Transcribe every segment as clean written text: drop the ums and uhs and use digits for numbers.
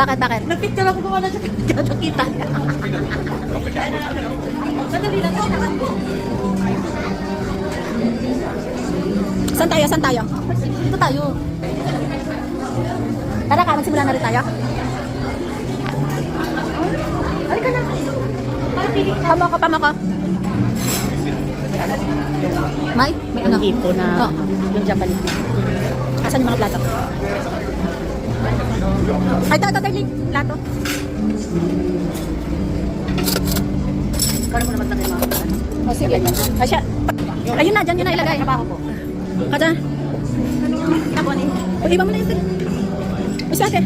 Bakit, bakit? Nagpicture ako kung ano siya nakita niya. Sandali lang. Saan tayo? Saan tayo? Dito tayo. Tara ka, magsimula na rin tayo. Halika na. Pamoko, pamoko. May ano? Ang hipo na Oh. yung Japanese. Asan yung mga plato? Ay, ito, darling. Plato. Kano mo naman tayo mga ano? O, sige. Ay, siya. Ayun na, dyan yun na ilagay. Trabaho ko. Kada. Tapos ano? O, iba mo na yun. Basta ate.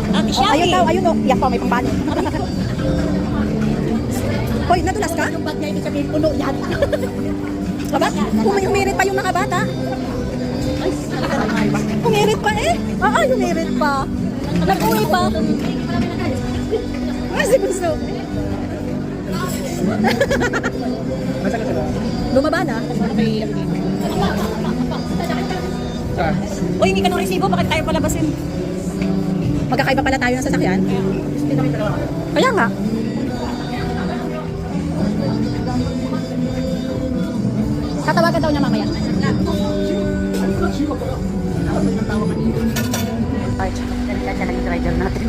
Ate siya. Ayun daw, ayun o. Iyak pa, may pangbanin. Hoy, nadulas ka? Yung bag niya, ibig sabihin puno yan. Aba, umirit pa yung mga bata. Umirit pa eh. Umirit pa. Nag-uwi pa. Si Bunso. Lumaba na. Uy, hindi ka nung resibo, bakit tayo palabasin? Magkakaiba pala tayo ng sasakyan. Kaya nga. Tatawagan daw niya mamaya. Ay, ganyan siya lang yung driver natin.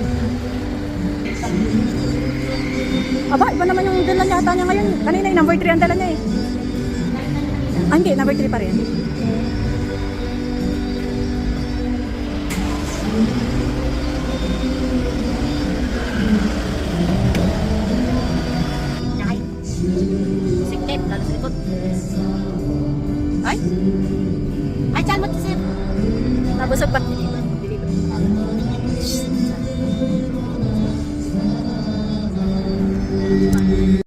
Aba, iba naman yung dala yata niya ngayon. Kanina yung number 3 ang dala niya eh. Hindi, number 3 pa rin. Ay, sikip, lalo sa likod. Ay, Ay, dyan mo, sir. nabusog pa.